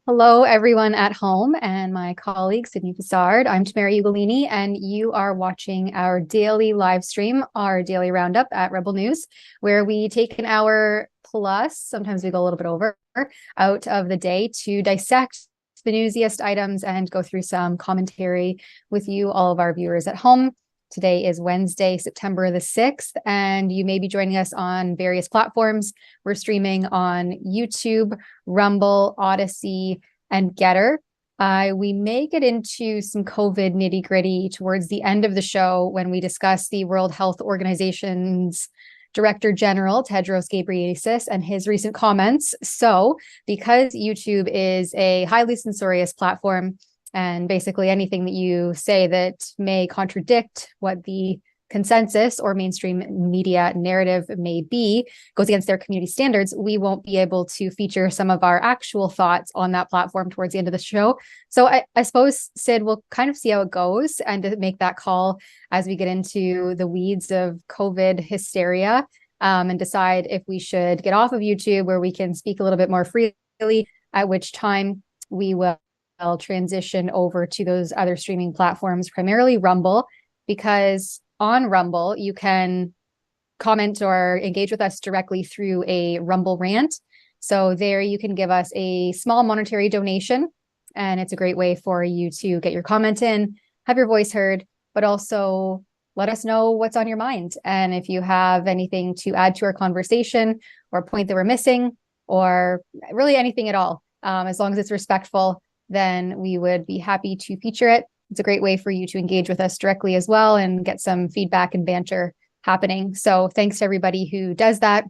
Hello, everyone at home and my colleague, Sydney Fassard. I'm Tamara Ugolini, and you are watching our daily live stream, our daily roundup at Rebel News, where we take an hour plus, sometimes we go a little bit over, out of the day to dissect the newsiest items and go through some commentary with you, all of our viewers at home. Today is Wednesday, September the 6th, and you may be joining us on various platforms. We're streaming on YouTube, Rumble, Odyssey, and Getter. We may get into some COVID nitty-gritty towards the end of the show when we discuss the World Health Organization's Director General, Tedros Ghebreyesus, and his recent comments. So, because YouTube is a highly censorious platform, and basically anything that you say that may contradict what the consensus or mainstream media narrative may be goes against their community standards, we won't be able to feature some of our actual thoughts on that platform towards the end of the show. So I suppose, Sid, we'll kind of see how it goes and to make that call as we get into the weeds of COVID hysteria, and decide if we should get off of YouTube where we can speak a little bit more freely, at which time we will I'll transition over to those other streaming platforms, primarily Rumble, because on Rumble, you can comment or engage with us directly through a Rumble rant. So there you can give us a small monetary donation, and it's a great way for you to get your comment in, have your voice heard, but also let us know what's on your mind. And if you have anything to add to our conversation or a point that we're missing, or really anything at all, as long as it's respectful, then we would be happy to feature it. It's a great way for you to engage with us directly as well and get some feedback and banter happening. So thanks to everybody who does that.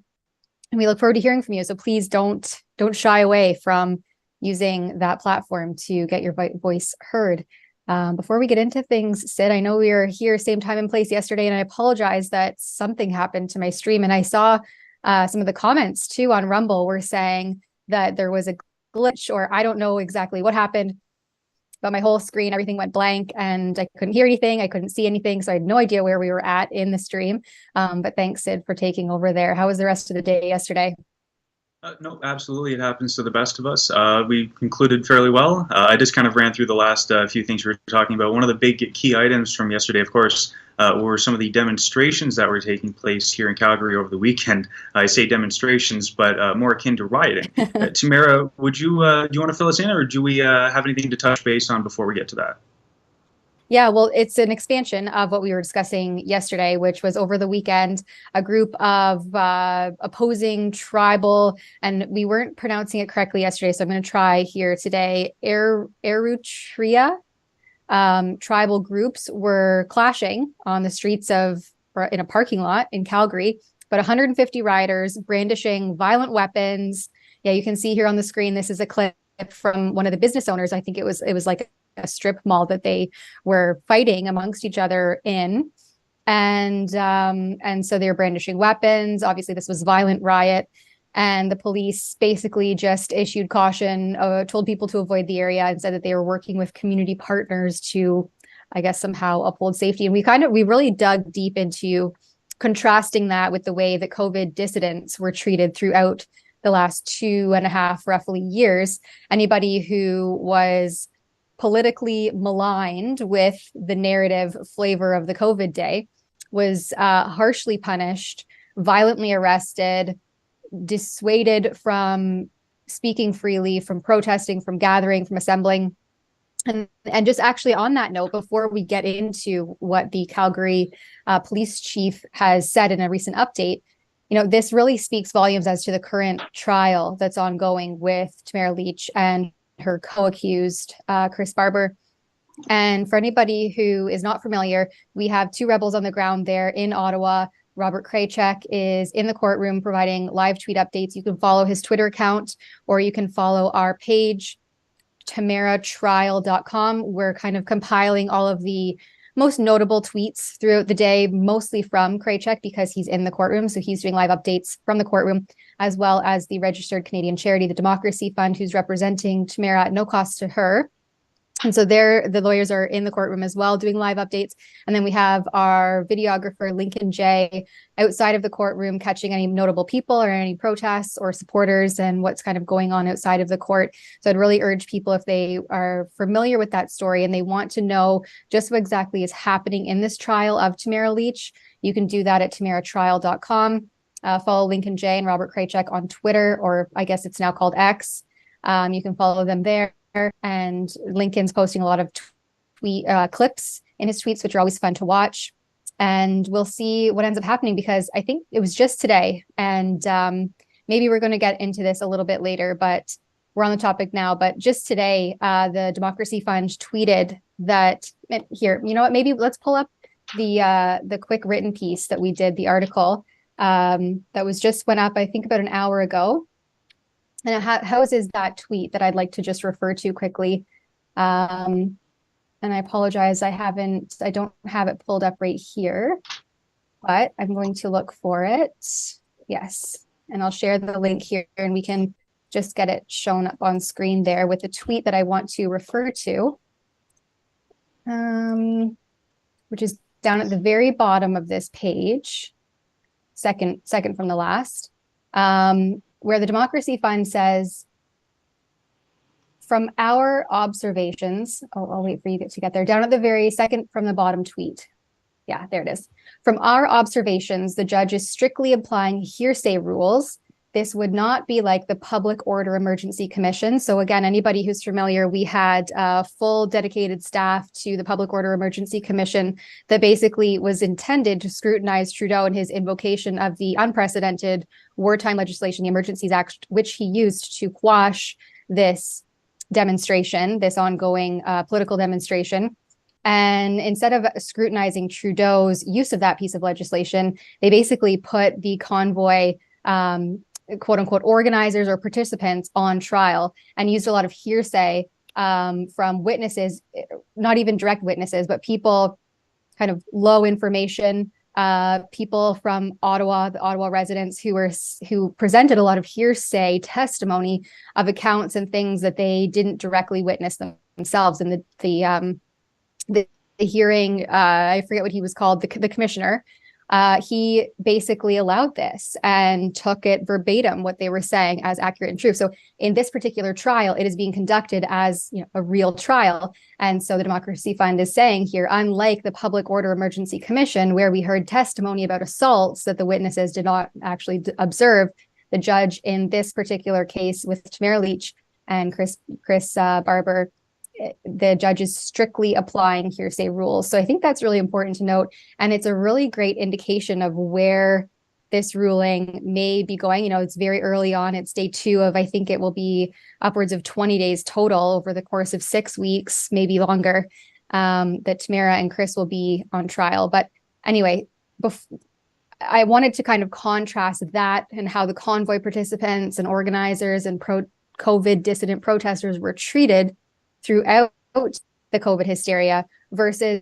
And we look forward to hearing from you. So please don't shy away from using that platform to get your voice heard. Before we get into things, Sid, I know we were here same time and place yesterday, and I apologize that something happened to my stream. And I saw some of the comments too on Rumble were saying that there was a glitch, or I don't know exactly what happened, but my whole screen, everything went blank and I couldn't hear anything. I couldn't see anything. So I had no idea where we were at in the stream. But thanks, Sid, for taking over there. How was the rest of the day yesterday? No, absolutely. It happens to the best of us. We concluded fairly well. I just kind of ran through the last few things we were talking about. One of the big key items from yesterday, of course, were some of the demonstrations that were taking place here in Calgary over the weekend. I say demonstrations, but more akin to rioting. Tamara, would you do you want to fill us in, or do we have anything to touch base on before we get to that? Yeah, well, it's an expansion of what we were discussing yesterday, which was over the weekend, a group of opposing tribal, and we weren't pronouncing it correctly yesterday, so I'm going to try here today, Eritrea tribal groups were clashing on the streets in a parking lot in Calgary, but 150 rioters brandishing violent weapons. Yeah, you can see here on the screen, this is a clip from one of the business owners. I think it was like a strip mall that they were fighting amongst each other in. And so they were brandishing weapons. Obviously, this was violent riot. And the police basically just issued caution, told people to avoid the area, and said that they were working with community partners to, I guess, somehow uphold safety. And we really dug deep into contrasting that with the way that COVID dissidents were treated throughout the last 2.5 roughly years. Anybody who was politically maligned with the narrative flavor of the COVID day was harshly punished, violently arrested, dissuaded from speaking freely, from protesting, from gathering, from assembling. And just actually on that note, before we get into what the Calgary police chief has said in a recent update, this really speaks volumes as to the current trial that's ongoing with Tamara Lich and her co-accused, Chris Barber. And for anybody who is not familiar, we have two rebels on the ground there in Ottawa. Robert Kraychek is in the courtroom providing live tweet updates. You can follow his Twitter account, or you can follow our page, tamaratrial.com. We're kind of compiling all of the most notable tweets throughout the day, mostly from Kraychek because he's in the courtroom. So he's doing live updates from the courtroom, as well as the registered Canadian charity, the Democracy Fund, who's representing Tamara at no cost to her. And so the lawyers are in the courtroom as well, doing live updates. And then we have our videographer, Lincoln J, outside of the courtroom, catching any notable people or any protests or supporters and what's kind of going on outside of the court. So I'd really urge people, if they are familiar with that story and they want to know just what exactly is happening in this trial of Tamara Lich, you can do that at tamaratrial.com. Follow Lincoln J and Robert Kraychek on Twitter, or I guess it's now called X. You can follow them there. And Lincoln's posting a lot of tweet clips in his tweets, which are always fun to watch. And we'll see what ends up happening, because I think it was just today. And maybe we're going to get into this a little bit later, but we're on the topic now. But just today, the Democracy Fund tweeted that here, you know what, maybe let's pull up the quick written piece that we did, the article that was just went up, I think about an hour ago. And how is that tweet that I'd like to just refer to quickly. And I apologize, I don't have it pulled up right here, but I'm going to look for it. Yes, and I'll share the link here and we can just get it shown up on screen there with the tweet that I want to refer to, which is down at the very bottom of this page, second from the last. Where the Democracy Fund says, from our observations, I'll wait for you to get there, down at the very second from the bottom tweet. Yeah, there it is. From our observations, the judge is strictly applying hearsay rules. This would not be like the Public Order Emergency Commission. So again, anybody who's familiar, we had full dedicated staff to the Public Order Emergency Commission that basically was intended to scrutinize Trudeau and his invocation of the unprecedented wartime legislation, the Emergencies Act, which he used to quash this demonstration, this ongoing political demonstration. And instead of scrutinizing Trudeau's use of that piece of legislation, they basically put the convoy, quote unquote, organizers or participants on trial and used a lot of hearsay from witnesses, not even direct witnesses, but people kind of low information, people from Ottawa, the Ottawa residents who presented a lot of hearsay testimony of accounts and things that they didn't directly witness themselves. And the hearing, I forget what he was called, the commissioner, he basically allowed this and took it verbatim, what they were saying, as accurate and true. So in this particular trial, it is being conducted as, you know, a real trial. And so the Democracy Fund is saying here, unlike the Public Order Emergency Commission, where we heard testimony about assaults that the witnesses did not actually observe, the judge in this particular case with Tamara Leach and Chris Barber, the judge is strictly applying hearsay rules. So I think that's really important to note. And it's a really great indication of where this ruling may be going. You know, it's very early on. It's day 2 of, I think it will be upwards of 20 days total over the course of 6 weeks, maybe longer, that Tamara and Chris will be on trial. But anyway, I wanted to kind of contrast that and how the convoy participants and organizers and pro-COVID dissident protesters were treated throughout the COVID hysteria versus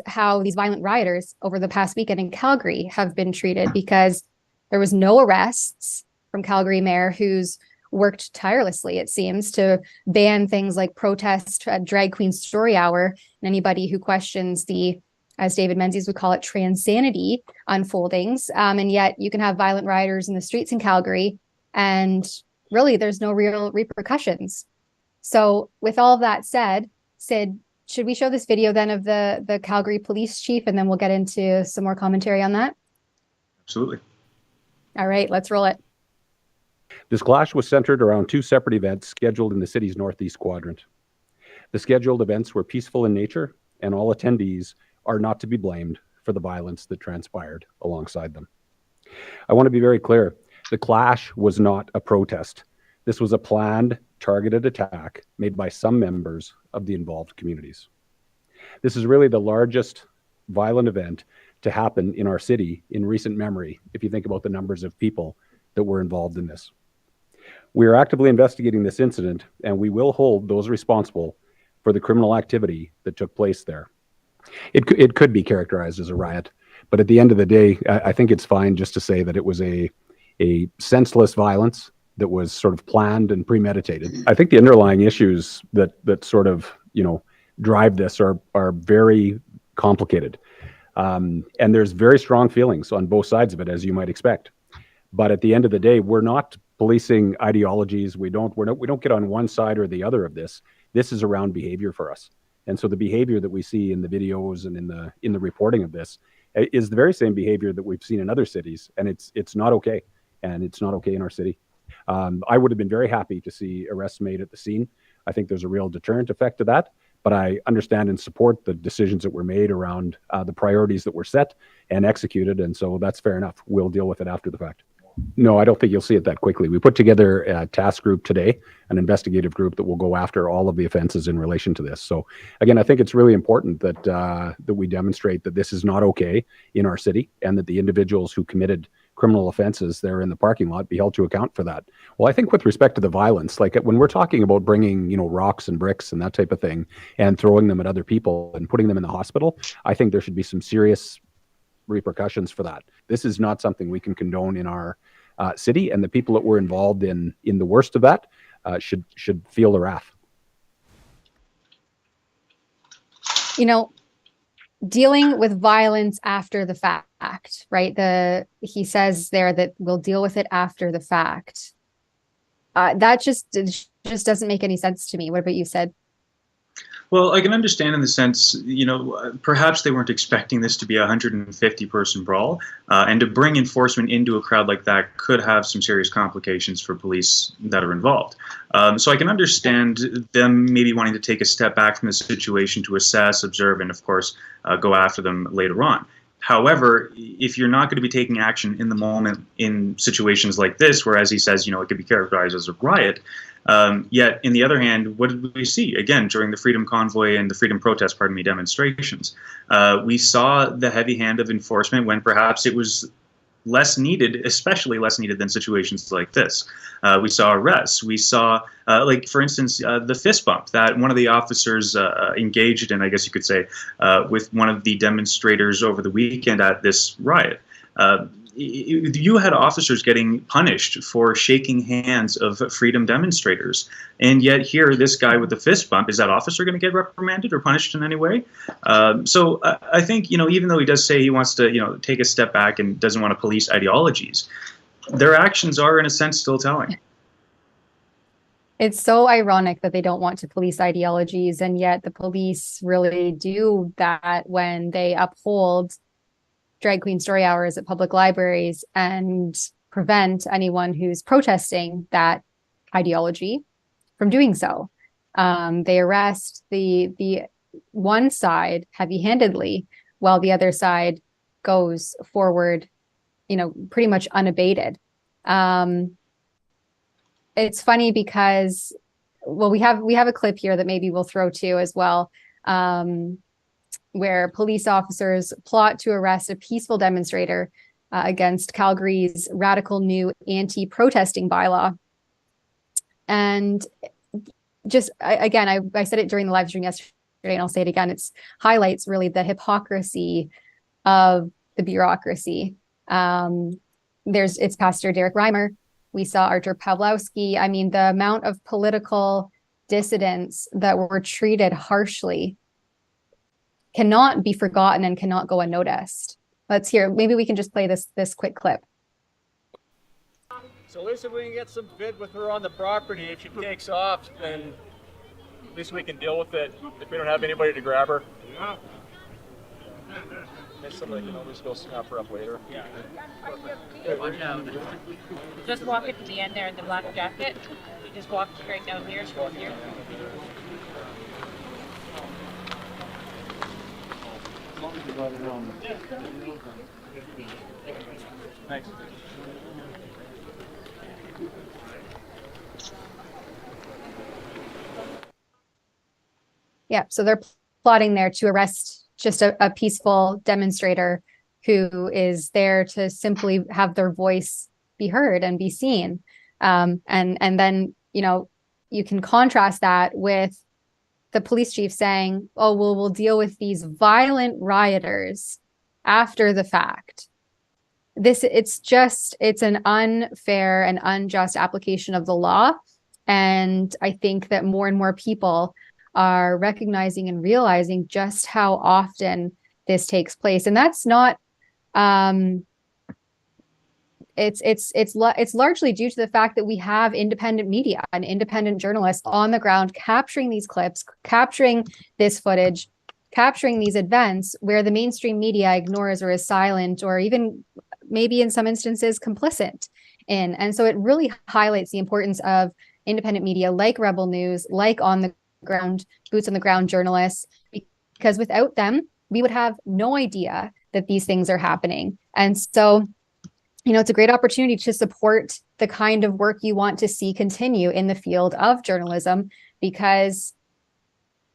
how these violent rioters over the past weekend in Calgary have been treated, because there was no arrests from Calgary Mayor, who's worked tirelessly, it seems, to ban things like protest at Drag Queen Story Hour, and anybody who questions the, as David Menzies would call it, transanity unfoldings. And yet you can have violent rioters in the streets in Calgary, and really there's no real repercussions. So with all of that said, Sid, should we show this video then of the Calgary police chief, and then we'll get into some more commentary on that? Absolutely. All right, let's roll it. This clash was centered around 2 separate events scheduled in the city's northeast quadrant. The scheduled events were peaceful in nature, and all attendees are not to be blamed for the violence that transpired alongside them. I want to be very clear. The clash was not a protest. This was a planned, targeted attack made by some members of the involved communities. This is really the largest violent event to happen in our city in recent memory, if you think about the numbers of people that were involved in this. We are actively investigating this incident, and we will hold those responsible for the criminal activity that took place there. It could be characterized as a riot, but at the end of the day, I think it's fine just to say that it was a senseless violence that was sort of planned and premeditated. I think the underlying issues that sort of, you know, drive this are very complicated. And there's very strong feelings on both sides of it, as you might expect. But at the end of the day, we're not policing ideologies. We don't get on one side or the other of this. This is around behavior for us. And so the behavior that we see in the videos and in the reporting of this is the very same behavior that we've seen in other cities, and it's not okay. And it's not okay in our city. I would have been very happy to see arrests made at the scene. I think there's a real deterrent effect to that, but I understand and support the decisions that were made around the priorities that were set and executed, and so that's fair enough. We'll deal with it after the fact. No, I don't think you'll see it that quickly. We put together a task group today, an investigative group that will go after all of the offenses in relation to this. So again, I think it's really important that we demonstrate that this is not okay in our city, and that the individuals who committed criminal offenses there in the parking lot be held to account for that. Well, I think with respect to the violence, like when we're talking about bringing, you know, rocks and bricks and that type of thing and throwing them at other people and putting them in the hospital, I think there should be some serious repercussions for that. This is not something we can condone in our city, and the people that were involved in the worst of that should feel the wrath. You know, dealing with violence after the fact, right? He says there that we'll deal with it after the fact. That just doesn't make any sense to me. What about you, Sid? Well, I can understand in the sense, you know, perhaps they weren't expecting this to be a 150-person brawl, and to bring enforcement into a crowd like that could have some serious complications for police that are involved. So I can understand them maybe wanting to take a step back from the situation to assess, observe, and of course, go after them later on. However, if you're not going to be taking action in the moment in situations like this, where, as he says, it could be characterized as a riot, yet, in the other hand, what did we see? Again, during the Freedom Convoy and the Freedom Protest, demonstrations, we saw the heavy hand of enforcement when perhaps it was less needed, especially less needed than situations like this. We saw arrests. We saw, like, for instance, the fist bump that one of the officers engaged in, I guess you could say, with one of the demonstrators over the weekend at this riot. You had officers getting punished for shaking hands of freedom demonstrators. And yet here, this guy with the fist bump, is that officer going to get reprimanded or punished in any way? So I think, even though he does say he wants to, take a step back and doesn't want to police ideologies, their actions are, in a sense, still telling. It's so ironic that they don't want to police ideologies, and yet the police really do that when they uphold drag queen story hours at public libraries and prevent anyone who's protesting that ideology from doing so. They arrest the one side heavy-handedly, while the other side goes forward, pretty much unabated. It's funny because, well, we have a clip here that maybe we'll throw to as well, where police officers plot to arrest a peaceful demonstrator against Calgary's radical new anti-protesting bylaw. And just, again, I said it during the live stream yesterday, and I'll say it again, it's highlights really the hypocrisy of the bureaucracy. It's Pastor Derek Reimer. We saw Artur Pawlowski. I mean, the amount of political dissidents that were treated harshly cannot be forgotten and cannot go unnoticed. Let's hear, maybe we can just play this quick clip. So at least if we can get some vid with her on the property, if she takes off, then at least we can deal with it if we don't have anybody to grab her. Yeah. And somebody can always go snap her up later. Yeah. Just walk it to the end there in the black jacket. You just walk straight down here, straight here. Thanks. Yeah, so they're plotting there to arrest just a peaceful demonstrator who is there to simply have their voice be heard and be seen. And then, you can contrast that with the police chief saying, oh, well, we'll deal with these violent rioters after the fact. It's an unfair and unjust application of the law. And I think that more and more people are recognizing and realizing just how often this takes place. And that's not, it's largely due to the fact that we have independent media and independent journalists on the ground capturing these clips, capturing this footage, capturing these events where the mainstream media ignores or is silent, or even maybe in some instances complicit in. And so it really highlights the importance of independent media like Rebel News, like on the ground, boots on the ground journalists, because without them, we would have no idea that these things are happening. And so, it's a great opportunity to support the kind of work you want to see continue in the field of journalism, because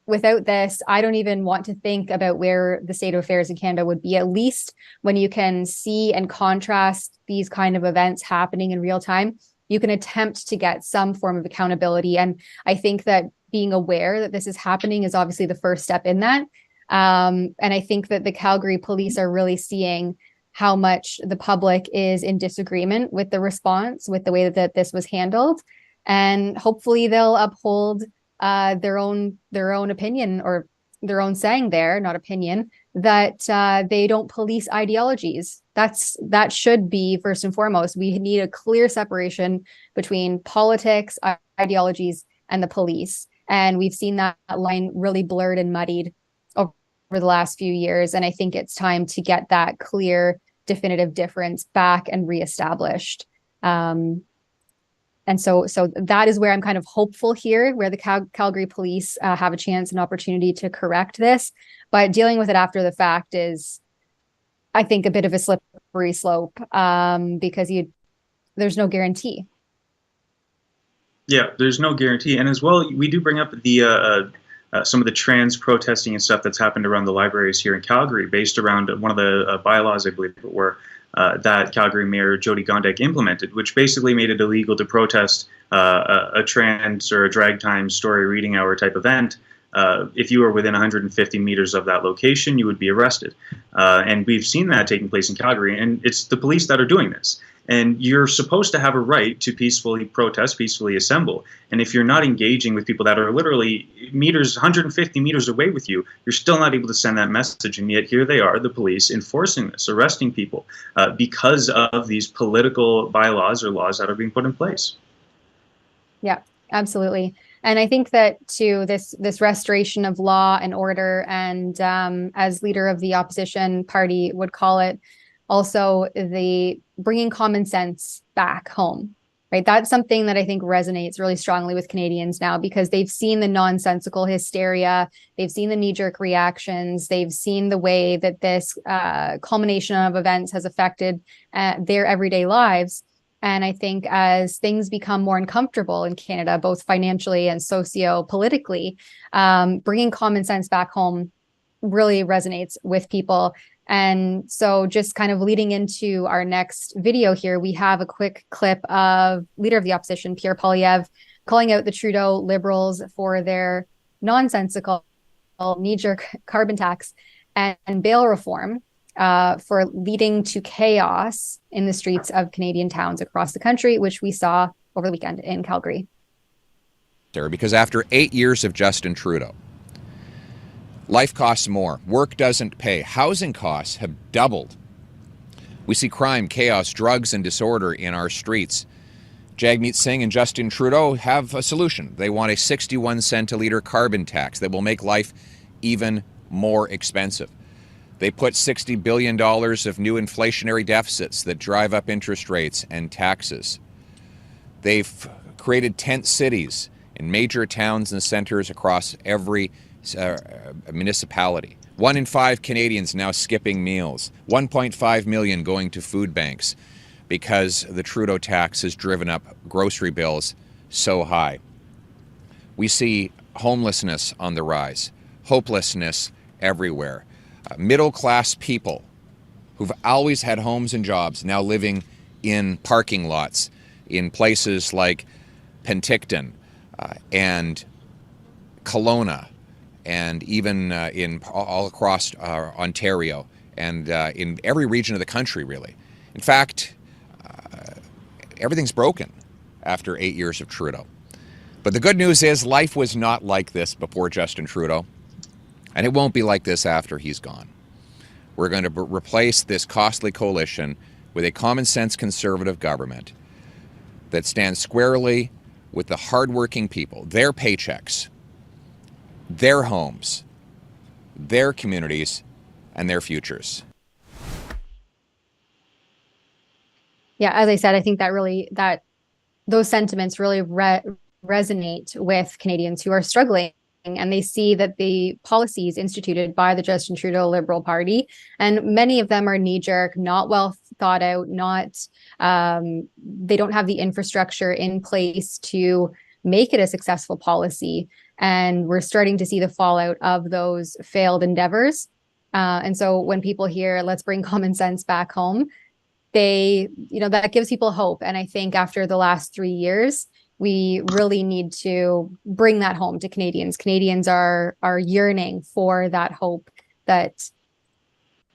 without this, I don't even want to think about where the state of affairs in Canada would be, at least when you can see and contrast these kind of events happening in real time. You can attempt to get some form of accountability. And I think that being aware that this is happening is obviously the first step in that. And I think that the Calgary police are really seeing how much the public is in disagreement with the response, with the way that this was handled. And hopefully they'll uphold their own opinion, or their own saying there, not opinion, that they don't police ideologies. That should be first and foremost. We need a clear separation between politics, ideologies, and the police. And we've seen that line really blurred and muddied over the last few years. And I think it's time to get that clear, definitive difference back and reestablished. And so that is where I'm kind of hopeful here, where the Calgary police have a chance and opportunity to correct this. But dealing with it after the fact is I think, a bit of a slippery slope because there's no guarantee. Yeah, there's no guarantee. And as well, we do bring up the some of the trans protesting and stuff that's happened around the libraries here in Calgary, based around one of the bylaws, I believe it were, that Calgary Mayor Jody Gondek implemented, which basically made it illegal to protest a trans or a drag time story reading hour type event. If you were within 150 meters of that location, you would be arrested. And we've seen that taking place in Calgary, and it's the police that are doing this. And you're supposed to have a right to peacefully protest, peacefully assemble. And if you're not engaging with people that are literally 150 meters away with you, you're still not able to send that message. And yet here they are, the police, enforcing this, arresting people because of these political bylaws or laws that are being put in place. Yeah, absolutely. And I think that too, this restoration of law and order, and as leader of the opposition party would call it, also the bringing common sense back home, right? That's something that I think resonates really strongly with Canadians now, because they've seen the nonsensical hysteria, they've seen the knee-jerk reactions, they've seen the way that this culmination of events has affected their everyday lives. And I think as things become more uncomfortable in Canada, both financially and socio-politically, bringing common sense back home really resonates with people. And so just kind of leading into our next video here, we have a quick clip of Leader of the Opposition, Pierre Poilievre, calling out the Trudeau Liberals for their nonsensical knee-jerk carbon tax and bail reform, for leading to chaos in the streets of Canadian towns across the country, which we saw over the weekend in Calgary. Because after 8 years of Justin Trudeau, life costs more, work doesn't pay, housing costs have doubled. We see crime, chaos, drugs, and disorder in our streets. Jagmeet Singh and Justin Trudeau have a solution. They want a 61 cent a litre carbon tax that will make life even more expensive. They put $60 billion of new inflationary deficits that drive up interest rates and taxes. They've created tent cities in major towns and centers across every municipality. 1 in 5 Canadians now skipping meals. 1.5 million going to food banks because the Trudeau tax has driven up grocery bills so high. We see homelessness on the rise, hopelessness everywhere. Middle-class people who've always had homes and jobs now living in parking lots in places like Penticton and Kelowna, and even in all across Ontario, and in every region of the country, really. In fact, everything's broken after 8 years of Trudeau. But the good news is life was not like this before Justin Trudeau, and it won't be like this after he's gone. We're going to replace this costly coalition with a common-sense conservative government that stands squarely with the hardworking people, their paychecks, their homes, their communities, and their futures. Yeah, as I said, I think that those sentiments really resonate with Canadians who are struggling, and they see that the policies instituted by the Justin Trudeau Liberal Party, and many of them are knee-jerk, not well thought out, they don't have the infrastructure in place to make it a successful policy. And we're starting to see the fallout of those failed endeavors. And so when people hear, let's bring common sense back home, that gives people hope. And I think after the last 3 years, we really need to bring that home to Canadians. Canadians are yearning for that hope that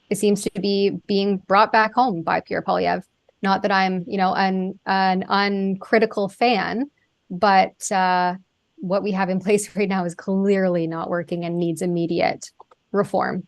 it seems to be being brought back home by Pierre Poilievre. Not that I'm, an uncritical fan, but what we have in place right now is clearly not working and needs immediate reform.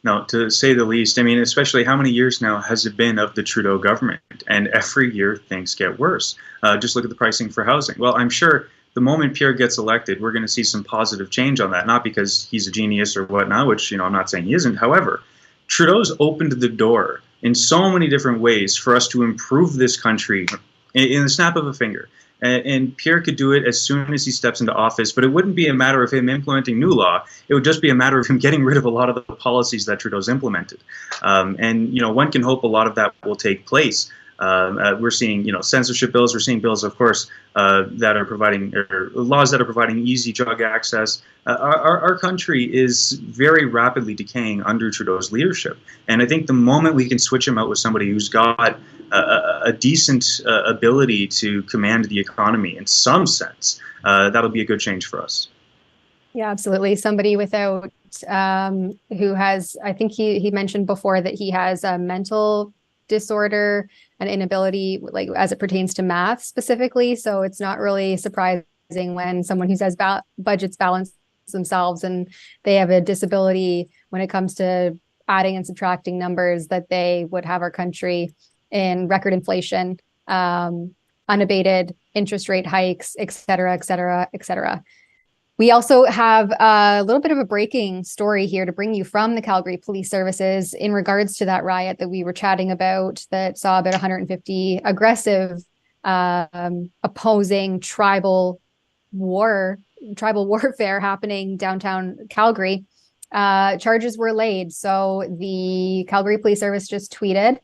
No, to say the least. I mean, especially how many years now has it been of the Trudeau government? And every year things get worse. Just look at the pricing for housing. Well, I'm sure the moment Pierre gets elected, we're going to see some positive change on that. Not because he's a genius or whatnot, which, I'm not saying he isn't. However, Trudeau's opened the door in so many different ways for us to improve this country in the snap of a finger. And Pierre could do it as soon as he steps into office, but it wouldn't be a matter of him implementing new law. It would just be a matter of him getting rid of a lot of the policies that Trudeau's implemented. And one can hope a lot of that will take place. We're seeing, censorship bills. We're seeing bills, of course, that are providing, or laws that are providing easy drug access. Our country is very rapidly decaying under Trudeau's leadership. And I think the moment we can switch him out with somebody who's got a decent ability to command the economy in some sense, that'll be a good change for us. Yeah, absolutely. Somebody without, who has, I think he mentioned before that he has a mental disorder, an inability, like as it pertains to math specifically. So it's not really surprising when someone who says budgets balance themselves and they have a disability when it comes to adding and subtracting numbers, that they would have our country in record inflation, unabated interest rate hikes, et cetera, et cetera, et cetera. We also have a little bit of a breaking story here to bring you from the Calgary Police Services in regards to that riot that we were chatting about that saw about 150 aggressive, opposing tribal warfare happening downtown Calgary. Charges were laid. So the Calgary Police Service just tweeted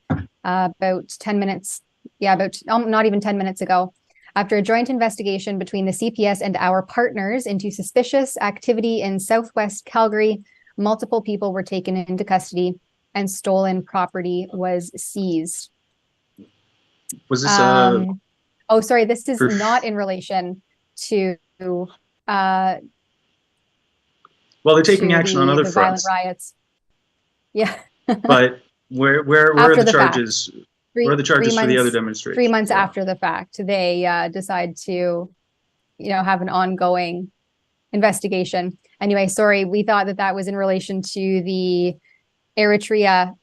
about 10 minutes, not even 10 minutes ago. After a joint investigation between the CPS and our partners into suspicious activity in Southwest Calgary, multiple people were taken into custody and stolen property was seized. Was this oh, sorry, this is not in relation to well, they're taking action on other fronts. Violent riots. Yeah. But where are the charges? Where are the charges for the other demonstration? 3 months after the fact, they decide to, have an ongoing investigation. Anyway, sorry, we thought that was in relation to the Eritrea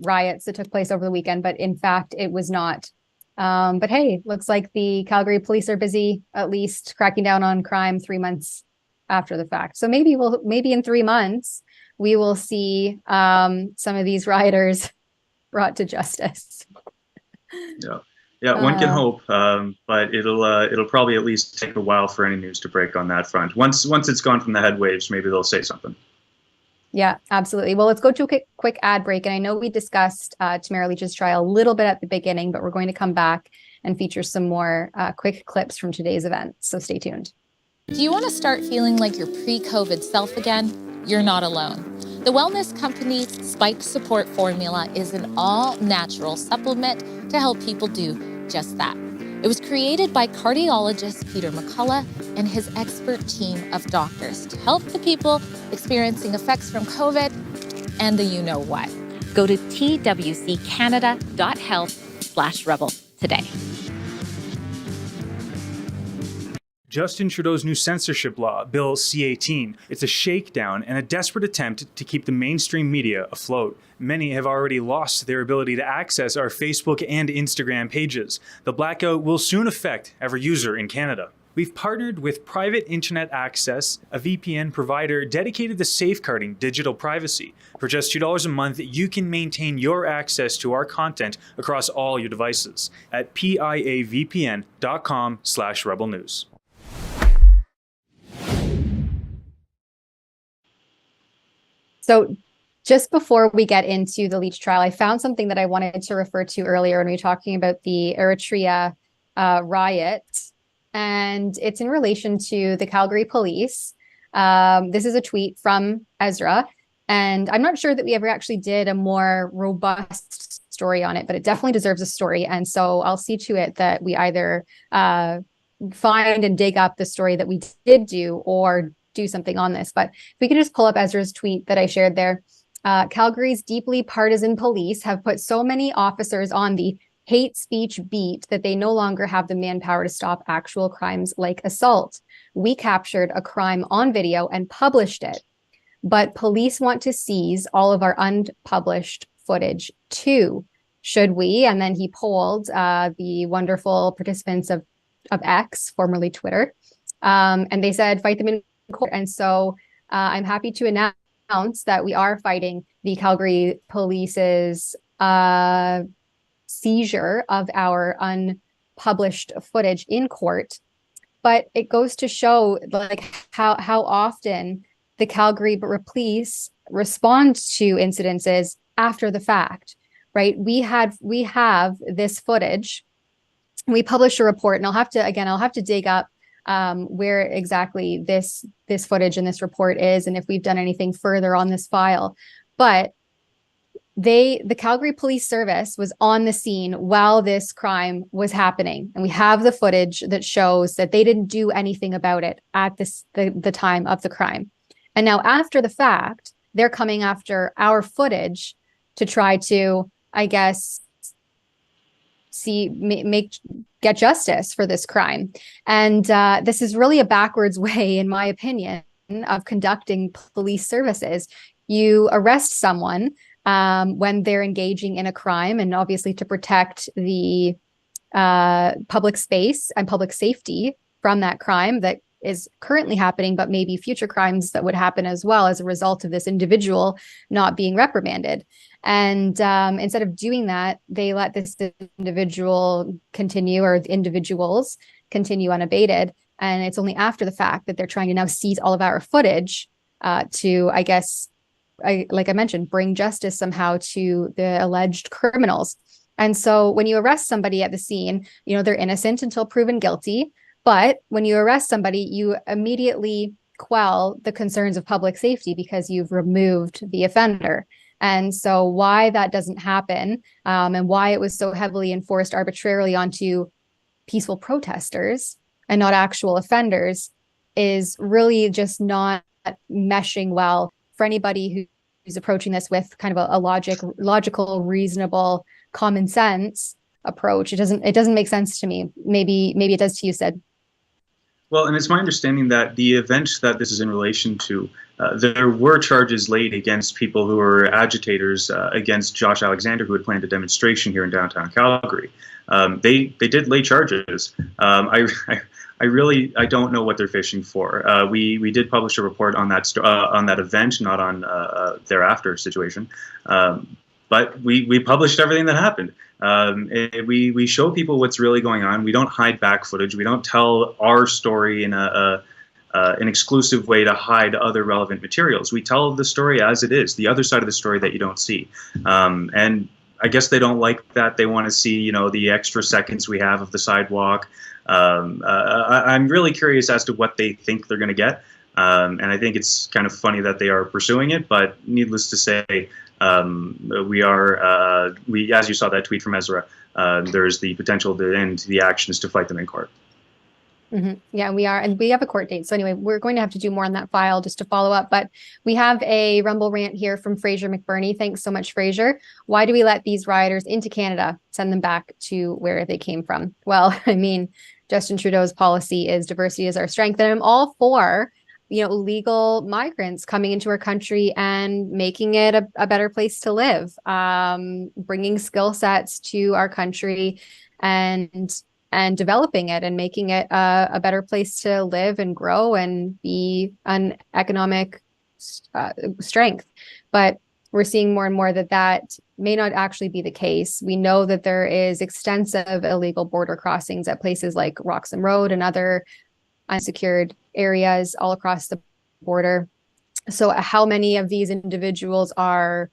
riots that took place over the weekend, but in fact, it was not. But hey, looks like the Calgary police are busy, at least cracking down on crime 3 months after the fact. So maybe in 3 months, we will see some of these rioters brought to justice. Yeah, one can hope, but it'll probably at least take a while for any news to break on that front. Once it's gone from the headwaves, maybe they'll say something. Yeah, absolutely. Well, let's go to a quick ad break. And I know we discussed Tamara Leach's trial a little bit at the beginning, but we're going to come back and feature some more quick clips from today's event. So stay tuned. Do you want to start feeling like your pre-COVID self again? You're not alone. The wellness company Spike Support Formula is an all-natural supplement to help people do just that. It was created by cardiologist Peter McCullough and his expert team of doctors to help the people experiencing effects from COVID and the you-know-what. Go to twccanada.health/rebel today. Justin Trudeau's new censorship law, Bill C-18, it's a shakedown and a desperate attempt to keep the mainstream media afloat. Many have already lost their ability to access our Facebook and Instagram pages. The blackout will soon affect every user in Canada. We've partnered with Private Internet Access, a VPN provider dedicated to safeguarding digital privacy. For just $2 a month, you can maintain your access to our content across all your devices at piavpn.com/rebelnews. So just before we get into the Leach trial, I found something that I wanted to refer to earlier when we were talking about the Eritrea riot, and it's in relation to the Calgary police. This is a tweet from Ezra, and I'm not sure that we ever actually did a more robust story on it, but it definitely deserves a story. And so I'll see to it that we either find and dig up the story that we did do or do something on this. But if we could just pull up Ezra's tweet that I shared there. Calgary's deeply partisan police have put so many officers on the hate speech beat that they no longer have the manpower to stop actual crimes like assault. We captured a crime on video and published it, but police want to seize all of our unpublished footage too. Should we? And then he polled the wonderful participants of X, formerly Twitter, and they said fight them in court. And so I'm happy to announce that we are fighting the Calgary police's seizure of our published footage in court. But it goes to show like how often the Calgary police respond to incidences after the fact, right? We have this footage. We published a report, and I'll have to dig up where exactly this footage and this report is, and if we've done anything further on this file. But the Calgary Police Service was on the scene while this crime was happening. And we have the footage that shows that they didn't do anything about it at the time of the crime. And now after the fact, they're coming after our footage to try to, I guess, get justice for this crime. And this is really a backwards way, in my opinion, of conducting police services. You arrest someone when they're engaging in a crime, and obviously to protect the public space and public safety from that crime that is currently happening, but maybe future crimes that would happen as well as a result of this individual not being reprimanded. And instead of doing that, they let this individual continue, or individuals continue unabated. And it's only after the fact that they're trying to now seize all of our footage to, I guess, like I mentioned, bring justice somehow to the alleged criminals. And so when you arrest somebody at the scene, they're innocent until proven guilty. But when you arrest somebody, you immediately quell the concerns of public safety because you've removed the offender. And so why that doesn't happen, and why it was so heavily enforced arbitrarily onto peaceful protesters and not actual offenders, is really just not meshing well for anybody who's approaching this with kind of a logical, reasonable, common sense approach. It doesn't make sense to me. Maybe it does to you, Sid. Well, and it's my understanding that the event that this is in relation to, there were charges laid against people who were agitators against Josh Alexander, who had planned a demonstration here in downtown Calgary. They did lay charges. I don't know what they're fishing for. We did publish a report on that event, not on thereafter situation. But we published everything that happened. We show people what's really going on. We don't hide back footage. We don't tell our story in an exclusive way to hide other relevant materials. We tell the story as it is, the other side of the story that you don't see. And I guess they don't like that. They want to see, the extra seconds we have of the sidewalk. I'm really curious as to what they think they're going to get. And I think it's kind of funny that they are pursuing it, but needless to say, we, as you saw that tweet from Ezra, there's the potential to end the actions to fight them in court. Mm-hmm. Yeah, we are. And we have a court date. So anyway, we're going to have to do more on that file just to follow up. But we have a Rumble rant here from Fraser McBurney. Thanks so much, Fraser. Why do we let these rioters into Canada, send them back to where they came from? Well, I mean, Justin Trudeau's policy is diversity is our strength. And I'm all for legal migrants coming into our country and making it a better place to live, bringing skill sets to our country and developing it and making it a better place to live and grow and be an economic strength. But we're seeing more and more that may not actually be the case. We know that there is extensive illegal border crossings at places like Roxham Road and other unsecured areas all across the border. So how many of these individuals are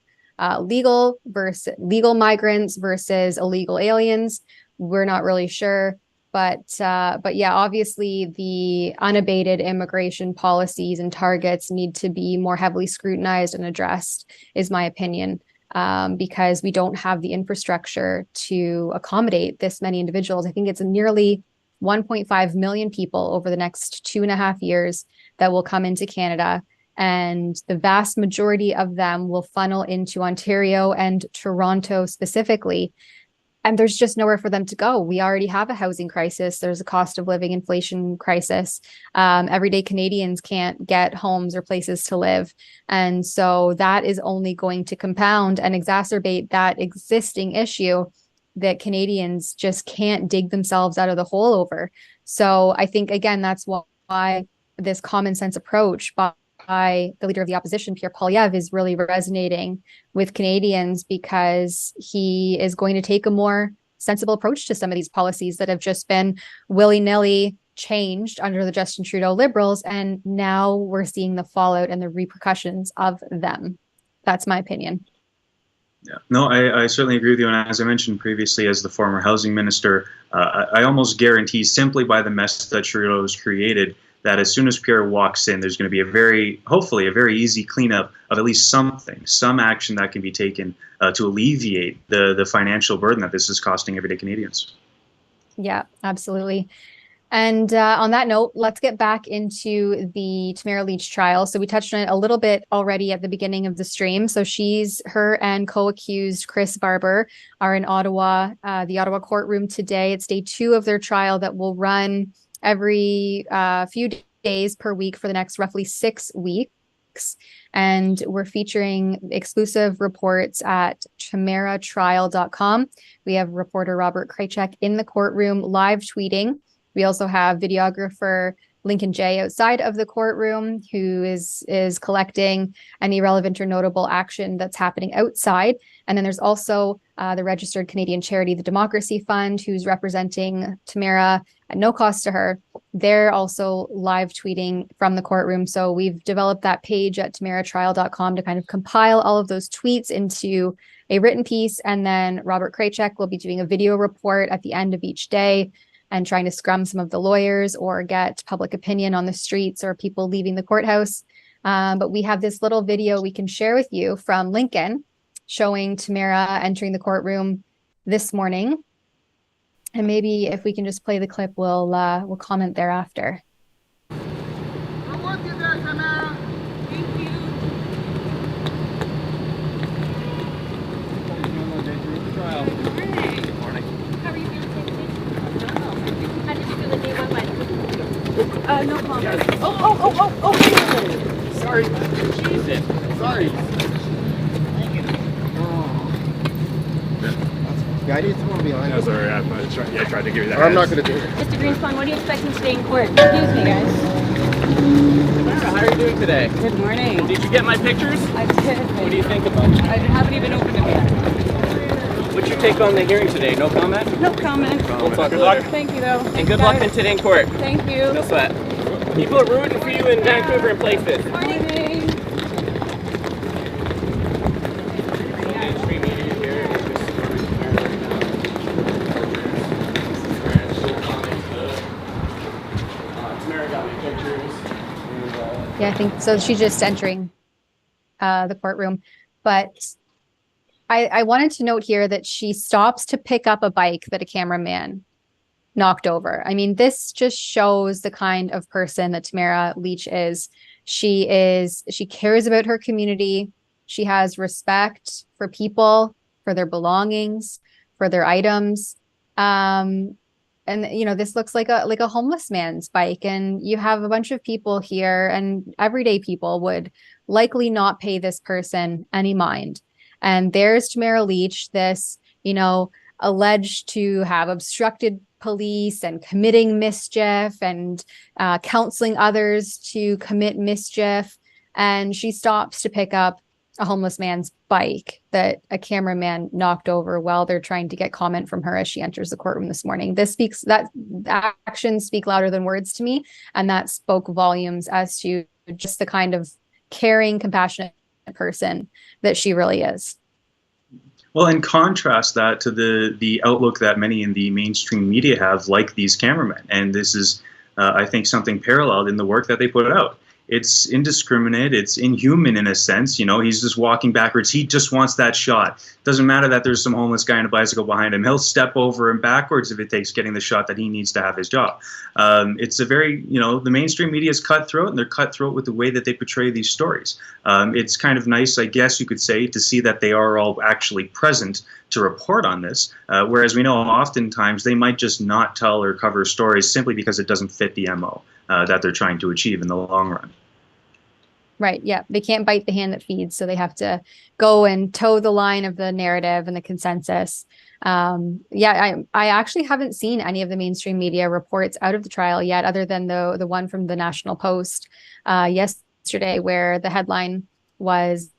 legal migrants versus illegal aliens? We're not really sure. But yeah, obviously the unabated immigration policies and targets need to be more heavily scrutinized and addressed, is my opinion, because we don't have the infrastructure to accommodate this many individuals. I think it's nearly 1.5 million people over the next 2.5 years that will come into Canada, and the vast majority of them will funnel into Ontario and Toronto specifically. And there's just nowhere for them to go. We already have a housing crisis. There's a cost of living inflation crisis. Everyday Canadians can't get homes or places to live. And so that is only going to compound and exacerbate that existing issue that Canadians just can't dig themselves out of the hole over. So I think, again, that's why this common sense approach by the leader of the opposition, Pierre Poilievre, is really resonating with Canadians, because he is going to take a more sensible approach to some of these policies that have just been willy-nilly changed under the Justin Trudeau Liberals, and now we're seeing the fallout and the repercussions of them. That's my opinion. Yeah, no, I certainly agree with you. And as I mentioned previously, as the former housing minister, I almost guarantee, simply by the mess that Trudeau has created, that as soon as Pierre walks in, there's going to be hopefully a very easy cleanup of at least something, some action that can be taken to alleviate the financial burden that this is costing everyday Canadians. Yeah, absolutely. And on that note, let's get back into the Tamara Lich trial. So we touched on it a little bit already at the beginning of the stream. So her and co-accused Chris Barber are in Ottawa, the Ottawa courtroom today. It's day 2 of their trial that will run every few days per week for the next roughly 6 weeks. And we're featuring exclusive reports at tamaratrial.com. We have reporter Robert Krajcek in the courtroom live tweeting. We also have videographer Lincoln Jay outside of the courtroom, who is collecting any relevant or notable action that's happening outside. And then there's also the registered Canadian charity, the Democracy Fund, who's representing Tamara at no cost to her. They're also live tweeting from the courtroom. So we've developed that page at tamaratrial.com to kind of compile all of those tweets into a written piece. And then Robert Krajcek will be doing a video report at the end of each day and trying to scrum some of the lawyers or get public opinion on the streets or people leaving the courthouse. But we have this little video we can share with you from Lincoln showing Tamara entering the courtroom this morning. And maybe if we can just play the clip, we'll comment thereafter. We're with you there, Tamara. Thank you. Good morning. How are you feeling today? How did you feel the day went by? No comment. Oh. Sorry. Jesus. Sorry. Yeah, I need someone behind me. Sorry, I tried to give you that. I'm not going to do it. Mr. Greenspan, what do you expect him today in court? Excuse me, guys. How are you doing today? Good morning. Did you get my pictures? I did. What do you think about them? I haven't even opened them yet. What's your take on the hearing today? No comment? No comment. We'll talk Good later. luck. Thank you, though. And good luck in today in court. Thank you. No sweat. People are rooting for you in Vancouver and places. Good morning. Yeah, I think so. She's just entering the courtroom. But I wanted to note here that she stops to pick up a bike that a cameraman knocked over. I mean, this just shows the kind of person that Tamara Lich is. She cares about her community. She has respect for people, for their belongings, for their items. And this looks like a homeless man's bike, and you have a bunch of people here, and everyday people would likely not pay this person any mind. And there's Tamara Lich, this, alleged to have obstructed police and committing mischief and counseling others to commit mischief. And she stops to pick up a homeless man's bike that a cameraman knocked over while they're trying to get comment from her as she enters the courtroom this morning. That actions speak louder than words to me. And that spoke volumes as to just the kind of caring, compassionate person that she really is. Well, and contrast that to the outlook that many in the mainstream media have, like these cameramen. And this is, I think, something paralleled in the work that they put out. It's indiscriminate. It's inhuman in a sense. He's just walking backwards. He just wants that shot. Doesn't matter that there's some homeless guy on a bicycle behind him. He'll step over and backwards if it takes getting the shot that he needs to have his job. It's a very, the mainstream media is cutthroat, and they're cutthroat with the way that they portray these stories. It's kind of nice, I guess you could say, to see that they are all actually present to report on this, whereas we know oftentimes they might just not tell or cover stories simply because it doesn't fit the MO that they're trying to achieve in the long run. Right. Yeah. They can't bite the hand that feeds. So they have to go and toe the line of the narrative and the consensus. I actually haven't seen any of the mainstream media reports out of the trial yet, other than the one from the National Post yesterday, where the headline was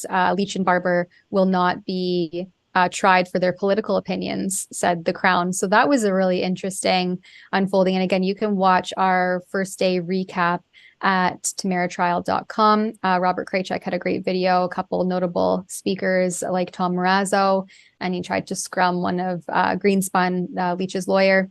Lich and Barber will not be tried for their political opinions, said the Crown. So that was a really interesting unfolding. And again, you can watch our first day recap at tamaratrial.com. Robert Kraychuk had a great video, a couple notable speakers like Tom Marazzo, and he tried to scrum one of Greenspun, Leach's lawyer.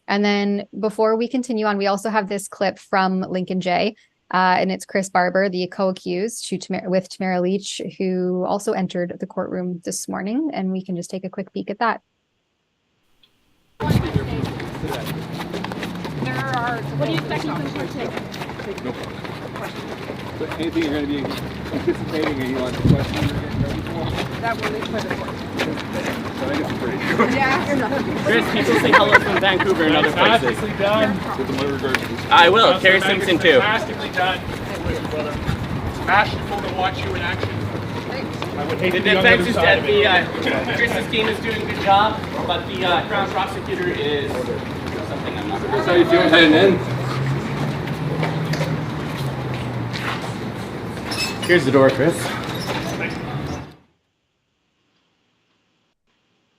And then before we continue on, we also have this clip from Lincoln J. And it's Chris Barber, the co-accused with Tamara Leach, who also entered the courtroom this morning. And we can just take a quick peek at that. What do you expect you can take? No problem. So anything you're going to be anticipating or you want to question or get ready for? That will leave for the court. So I guess it's pretty good. Yeah. Chris, people say hello from Vancouver and other places. Fantastically done. With the murder regards to this. I will. Carrie Simpson too. Fantastically done. It's masterful to watch you in action. I would hate The to be on the defense other is side that of it. Chris's team is doing a good job, but the Crown prosecutor is something I'm not. Chris, how you feeling heading in? Here's the door, Chris.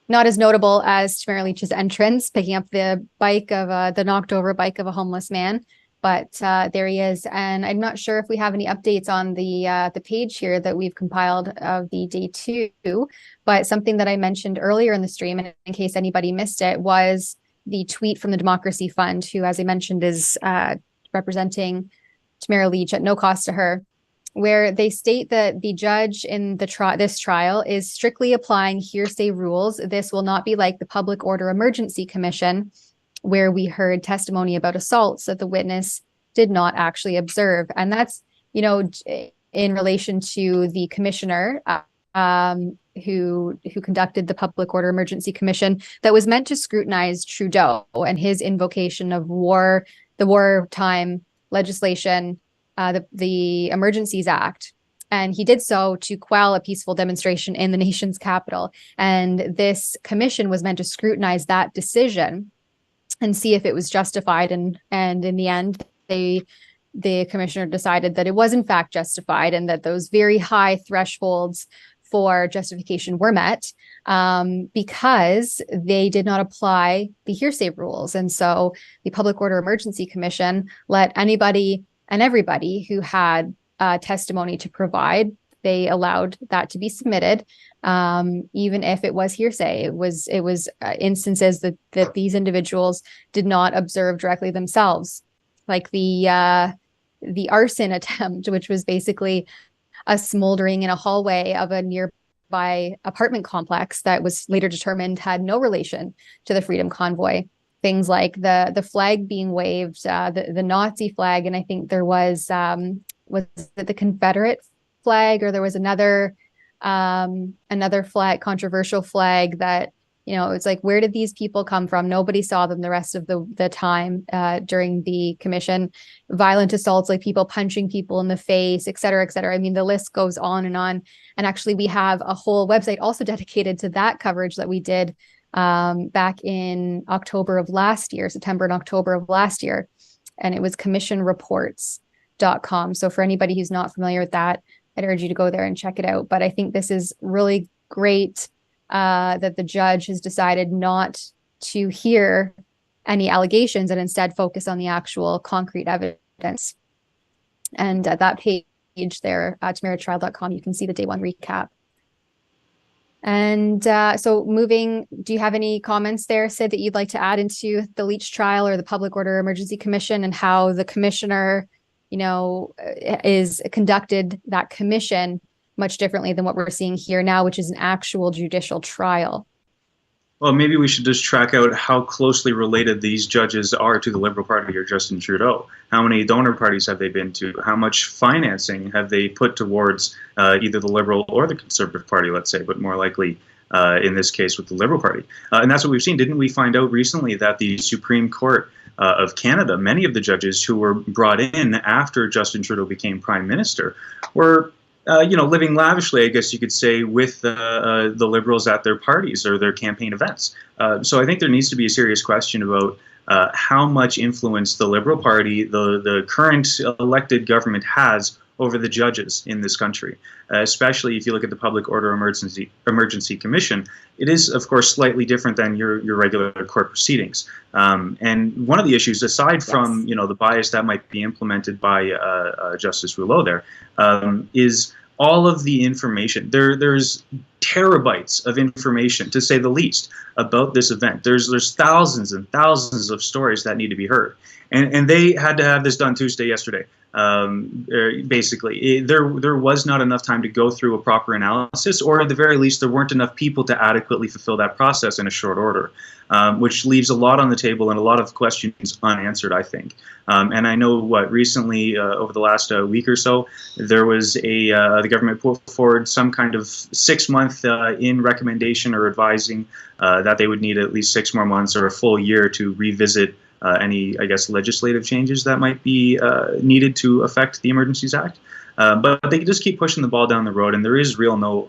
Not as notable as Tamara Leach's entrance, picking up the bike of the knocked over bike of a homeless man. But there he is. And I'm not sure if we have any updates on the page here that we've compiled of the day 2. But something that I mentioned earlier in the stream, and in case anybody missed it, was the tweet from the Democracy Fund, who, as I mentioned, is representing Tamara Leach at no cost to her, where they state that the judge in this trial is strictly applying hearsay rules. This will not be like the Public Order Emergency Commission, where we heard testimony about assaults that the witness did not actually observe. And that's, in relation to the commissioner who conducted the Public Order Emergency Commission that was meant to scrutinize Trudeau and his invocation of the wartime legislation, the Emergencies Act. And he did so to quell a peaceful demonstration in the nation's capital. And this commission was meant to scrutinize that decision and see if it was justified. And in the end, the commissioner decided that it was in fact justified and that those very high thresholds for justification were met because they did not apply the hearsay rules. And so the Public Order Emergency Commission let anybody and everybody who had testimony to provide, they allowed that to be submitted, even if it was hearsay. It was instances that these individuals did not observe directly themselves, like the arson attempt, which was basically a smoldering in a hallway of a nearby apartment complex that was later determined had no relation to the Freedom Convoy. Things like the flag being waved, the Nazi flag, and I think there was it the Confederate flag, or there was another flag, controversial flag that, it's like, where did these people come from? Nobody saw them the rest of the time during the commission. Violent assaults, like people punching people in the face, et cetera, et cetera. I mean, the list goes on. And actually, we have a whole website also dedicated to that coverage that we did back in September and October of last year. And it was commissionreports.com. So for anybody who's not familiar with that, I'd urge you to go there and check it out. But I think this is really great that the judge has decided not to hear any allegations and instead focus on the actual concrete evidence. And that page there at tamaratrial.com, you can see the day 1 recap. And so do you have any comments there, Sid, that you'd like to add into the Leach trial or the Public Order Emergency Commission and how the commissioner, is conducted that commission much differently than what we're seeing here now, which is an actual judicial trial? Well, maybe we should just track out how closely related these judges are to the Liberal Party or Justin Trudeau. How many donor parties have they been to? How much financing have they put towards either the Liberal or the Conservative Party, let's say, but more likely in this case with the Liberal Party. And that's what we've seen. Didn't we find out recently that the Supreme Court of Canada, many of the judges who were brought in after Justin Trudeau became Prime Minister were living lavishly, I guess you could say, with the Liberals at their parties or their campaign events. So I think there needs to be a serious question about how much influence the Liberal Party, the current elected government, has over the judges in this country, especially if you look at the Public Order Emergency Commission. It is, of course, slightly different than your regular court proceedings. And one of the issues, aside from the bias that might be implemented by Justice Rouleau there, is all of the information. There's terabytes of information, to say the least, about this event. There's thousands and thousands of stories that need to be heard, and they had to have this done yesterday. Basically, there was not enough time to go through a proper analysis, or at the very least, there weren't enough people to adequately fulfill that process in a short order, which leaves a lot on the table and a lot of questions unanswered, I think. And I know recently, over the last week or so, there was the government put forward some kind of 6-month in recommendation or advising that they would need at least 6 more months or a full year to revisit any, I guess, legislative changes that might be needed to affect the Emergencies Act. But they just keep pushing the ball down the road, and there is no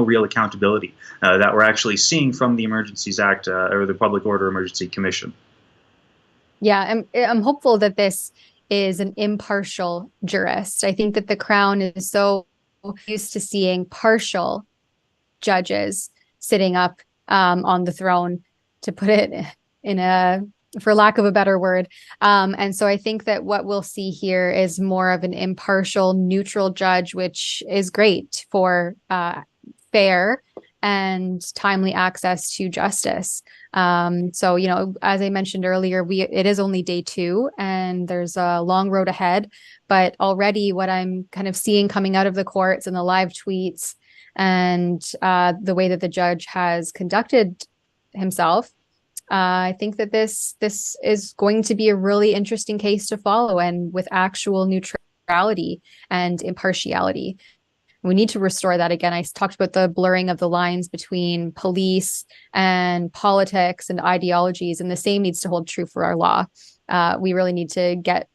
real accountability that we're actually seeing from the Emergencies Act or the Public Order Emergency Commission. Yeah, I'm hopeful that this is an impartial jurist. I think that the Crown is so used to seeing partial judges sitting up on the throne, to put it for lack of a better word. And so I think that what we'll see here is more of an impartial, neutral judge, which is great for fair and timely access to justice. So, as I mentioned earlier, it is only day 2 and there's a long road ahead. But already what I'm kind of seeing coming out of the courts and the live tweets and the way that the judge has conducted himself, I think that this is going to be a really interesting case to follow, and with actual neutrality and impartiality. We need to restore that again. I talked about the blurring of the lines between police and politics and ideologies, and the same needs to hold true for our law. We really need to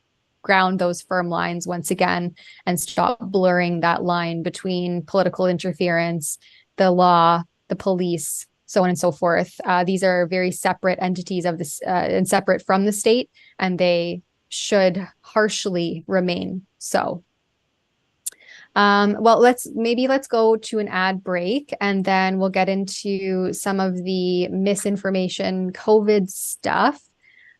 ground those firm lines once again and stop blurring that line between political interference, the law, the police, so on and so forth. These are very separate entities of this and separate from the state, and they should harshly remain so. Well, let's go to an ad break, and then we'll get into some of the misinformation COVID stuff.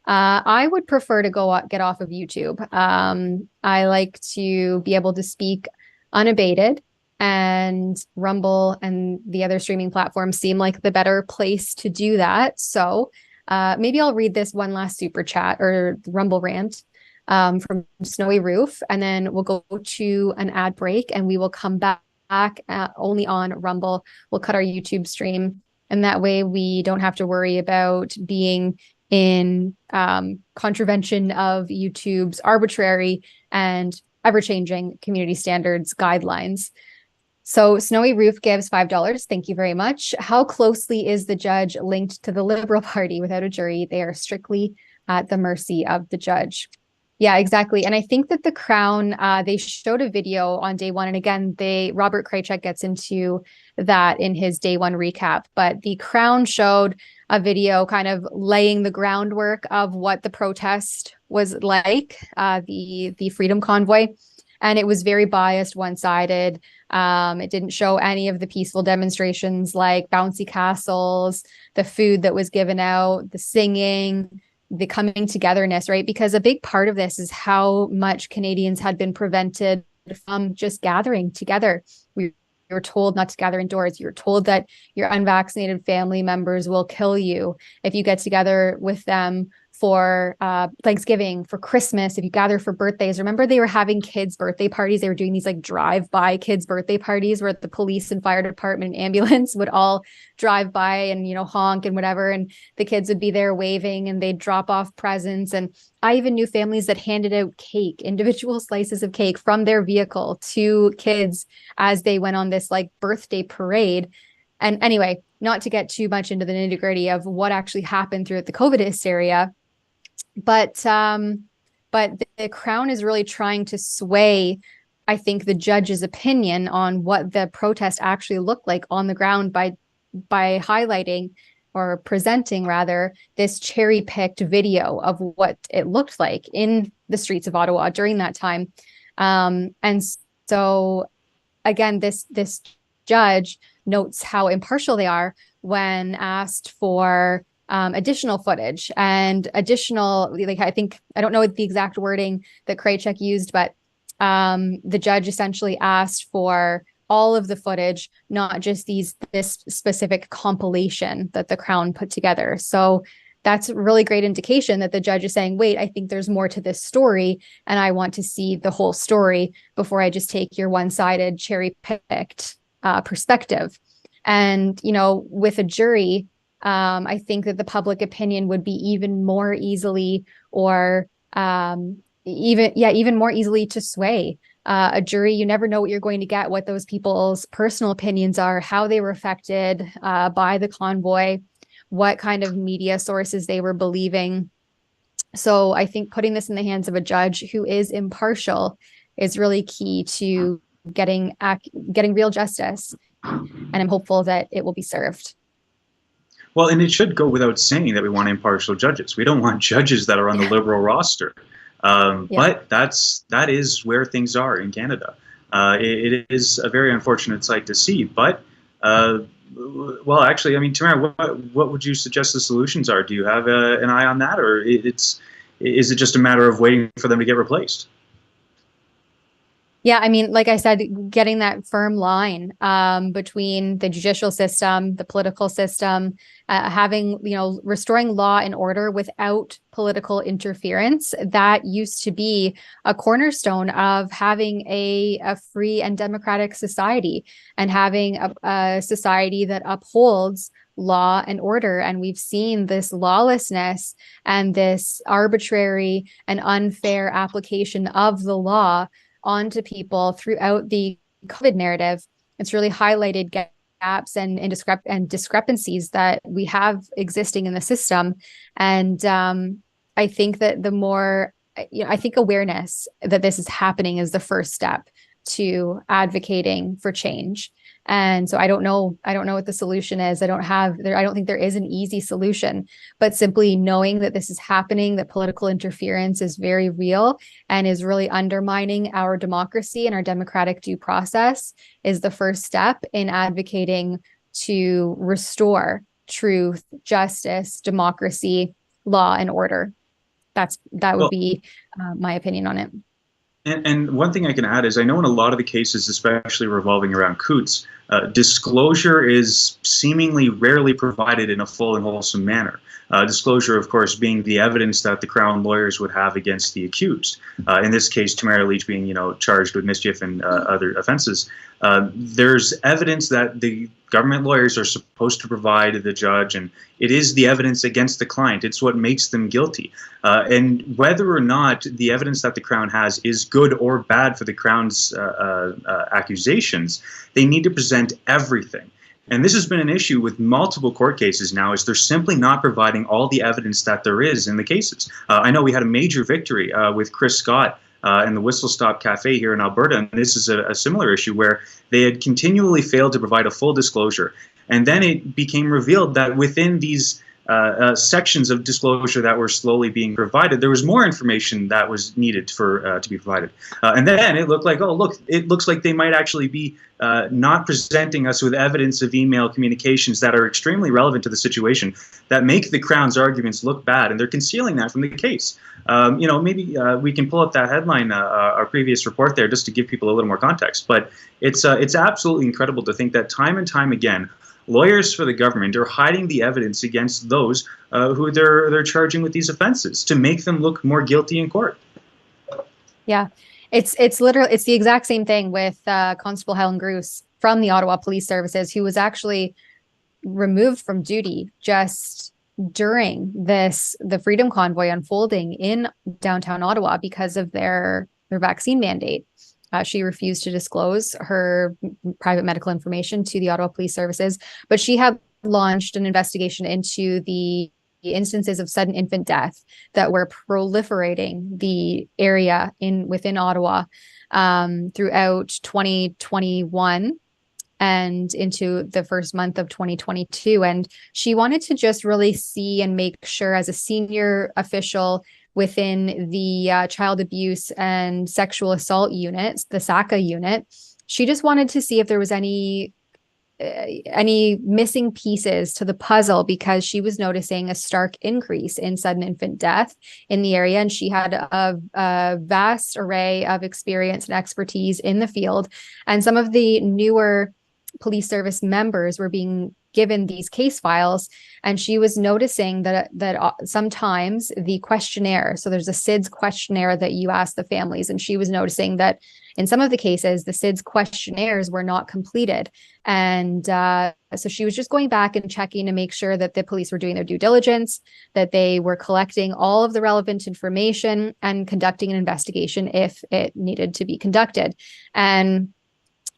I would prefer to get off of YouTube. I like to be able to speak unabated, and Rumble and the other streaming platforms seem like the better place to do that. So maybe I'll read this one last super chat or Rumble rant from Snowy Roof, and then we'll go to an ad break, and we will come back only on Rumble. We'll cut our YouTube stream, and that way we don't have to worry about being in contravention of YouTube's arbitrary and ever-changing community standards guidelines. So Snowy Roof gives $5. Thank you very much. How closely is the judge linked to the Liberal Party? Without a jury, they are strictly at the mercy of the judge. Yeah, exactly. And I think that the Crown, they showed a video on day 1. And again, Robert Krajcik gets into that in his day 1 recap. But the Crown showed a video kind of laying the groundwork of what the protest was like, the Freedom Convoy. And it was very biased, one-sided. It didn't show any of the peaceful demonstrations like bouncy castles, the food that was given out, the singing, the coming togetherness, right? Because a big part of this is how much Canadians had been prevented from just gathering together. We were told not to gather indoors. You were told that your unvaccinated family members will kill you if you get together with them for Thanksgiving, for Christmas, if you gather for birthdays. Remember, they were having kids' birthday parties. They were doing these like drive-by kids' birthday parties where the police and fire department and ambulance would all drive by and, honk and whatever. And the kids would be there waving, and they'd drop off presents. And I even knew families that handed out cake, individual slices of cake from their vehicle to kids as they went on this like birthday parade. And anyway, not to get too much into the nitty-gritty of what actually happened throughout the COVID hysteria, but the Crown is really trying to sway, I think, the judge's opinion on what the protest actually looked like on the ground by highlighting or presenting rather this cherry-picked video of what it looked like in the streets of Ottawa during that time. And so again, this judge notes how impartial they are when asked for additional footage and additional, like, I don't know the exact wording that Krajicek used, but the judge essentially asked for all of the footage, not just this specific compilation that the Crown put together. So that's a really great indication that the judge is saying, wait, I think there's more to this story, and I want to see the whole story before I just take your one-sided, cherry-picked perspective. And, you know, with a jury, I think that the public opinion would be even more easily even more easily to sway. A jury, you never know what you're going to get, what those people's personal opinions are, how they were affected by the convoy, what kind of media sources they were believing. So I think putting this in the hands of a judge who is impartial is really key to getting real justice. And I'm hopeful that it will be served. Well, and it should go without saying that we want impartial judges. We don't want judges that are on the Liberal roster. But that is where things are in Canada. It is a very unfortunate sight to see. But, well, actually, I mean, Tamara, what would you suggest the solutions are? Do you have an eye on that, or is it just a matter of waiting for them to get replaced? Yeah, I mean, like I said, getting that firm line between the judicial system, the political system, having, you know, restoring law and order without political interference. That used to be a cornerstone of having a free and democratic society, and having a society that upholds law and order. And we've seen this lawlessness and this arbitrary and unfair application of the law onto people throughout the COVID narrative. It's really highlighted gaps and discrepancies that we have existing in the system. And I think that the more, I think awareness that this is happening is the first step to advocating for change. And so I don't know what the solution is. I don't think there is an easy solution, but simply knowing that this is happening, that political interference is very real and is really undermining our democracy and our democratic due process is the first step in advocating to restore truth, justice, democracy, law, and order. That would be my opinion on it. And one thing I can add is I know in a lot of the cases, especially revolving around Coots, disclosure is seemingly rarely provided in a full and wholesome manner. Disclosure, of course, being the evidence that the Crown lawyers would have against the accused. In this case, Tamara Lich being, you know, charged with mischief and other offenses. There's evidence that the government lawyers are supposed to provide the judge, and it is the evidence against the client. It's what makes them guilty. And whether or not the evidence that the Crown has is good or bad for the Crown's accusations, they need to present everything. And this has been an issue with multiple court cases now, is they're simply not providing all the evidence that there is in the cases. I know we had a major victory with Chris Scott in the Whistle Stop Cafe here in Alberta, and this is a similar issue where they had continually failed to provide a full disclosure. And then it became revealed that within these sections of disclosure that were slowly being provided, there was more information that was needed for to be provided. And then it looked like, oh, look, it looks like they might actually be not presenting us with evidence of email communications that are extremely relevant to the situation, that make the Crown's arguments look bad, and they're concealing that from the case. You know, maybe we can pull up that headline, our previous report there, just to give people a little more context. But it's absolutely incredible to think that time and time again, lawyers for the government are hiding the evidence against those who they're charging with these offenses to make them look more guilty in court. Yeah, it's literally, it's the exact same thing with Constable Helen Gruce from the Ottawa Police Services, who was actually removed from duty just during the Freedom Convoy unfolding in downtown Ottawa because of their vaccine mandate. She refused to disclose her private medical information to the Ottawa Police Services, but she had launched an investigation into the instances of sudden infant death that were proliferating the area within Ottawa throughout 2021 and into the first month of 2022. And she wanted to just really see and make sure, as a senior official within the child abuse and sexual assault units, the SACA unit, she just wanted to see if there was any missing pieces to the puzzle, because she was noticing a stark increase in sudden infant death in the area. And she had a vast array of experience and expertise in the field. And some of the newer police service members were being given these case files, and she was noticing that sometimes the questionnaire, so there's a SIDS questionnaire that you ask the families, and she was noticing that in some of the cases the SIDS questionnaires were not completed. And so she was just going back and checking to make sure that the police were doing their due diligence, that they were collecting all of the relevant information and conducting an investigation if it needed to be conducted. And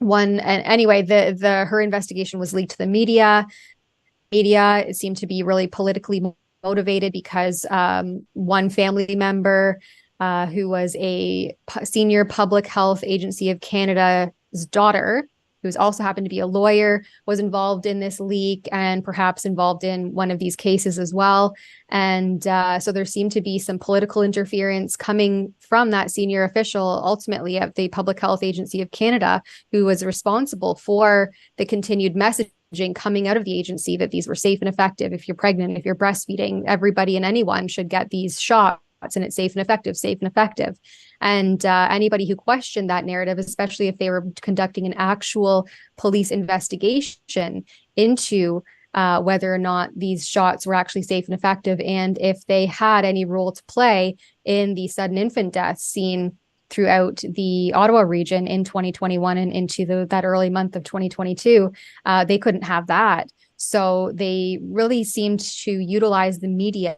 anyway, her investigation was leaked to the media. It seemed to be really politically motivated, because one family member who was a senior Public Health Agency of Canada's daughter, who's also happened to be a lawyer, was involved in this leak and perhaps involved in one of these cases as well. And so there seemed to be some political interference coming from that senior official, ultimately at the Public Health Agency of Canada, who was responsible for the continued messaging coming out of the agency that these were safe and effective. If you're pregnant, if you're breastfeeding, everybody and anyone should get these shots, and it's safe and effective, safe and effective. And anybody who questioned that narrative, especially if they were conducting an actual police investigation into whether or not these shots were actually safe and effective, and if they had any role to play in the sudden infant deaths seen throughout the Ottawa region in 2021 and into that early month of 2022, they couldn't have that. So they really seemed to utilize the media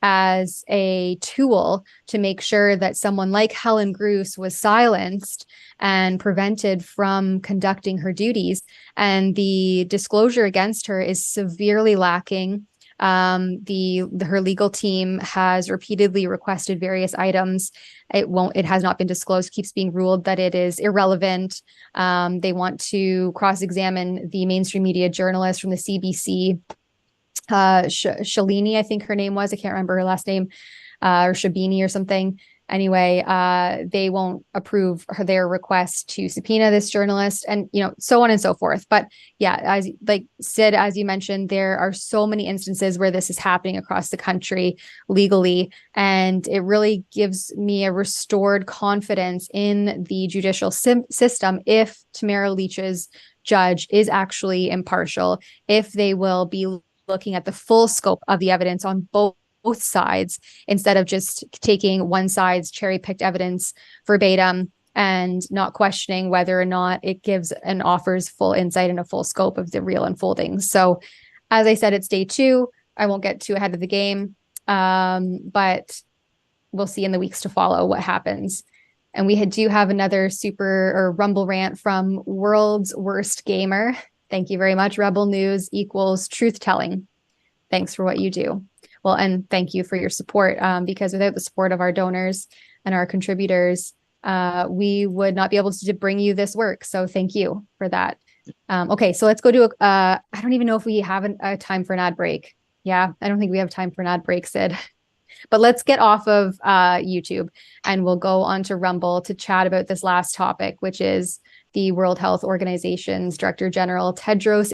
as a tool to make sure that someone like Helen Bruce was silenced and prevented from conducting her duties. And the disclosure against her is severely lacking. Her legal team has repeatedly requested various items. It has not been disclosed, keeps being ruled that it is irrelevant. They want to cross-examine the mainstream media journalist from the CBC, Shalini, I think her name was, I can't remember her last name, or Shabini or something. Anyway, they won't approve their request to subpoena this journalist, and so on and so forth. But yeah, as like Sid, as you mentioned, there are so many instances where this is happening across the country legally, and it really gives me a restored confidence in the judicial system if Tamara Leach's judge is actually impartial, if they will be looking at the full scope of the evidence on both sides, instead of just taking one side's cherry-picked evidence verbatim and not questioning whether or not it gives and offers full insight and a full scope of the real unfolding. So as I said, it's day 2. I won't get too ahead of the game, but we'll see in the weeks to follow what happens. And we do have another Rumble rant from World's Worst Gamer. Thank you very much. Rebel News equals truth telling. Thanks for what you do. Well, and thank you for your support, because without the support of our donors and our contributors, we would not be able to bring you this work. So thank you for that. Okay, so let's go to, I don't even know if we have a time for an ad break. Yeah, I don't think we have time for an ad break, Sid. But let's get off of YouTube and we'll go on to Rumble to chat about this last topic, which is the World Health Organization's Director General, Tedros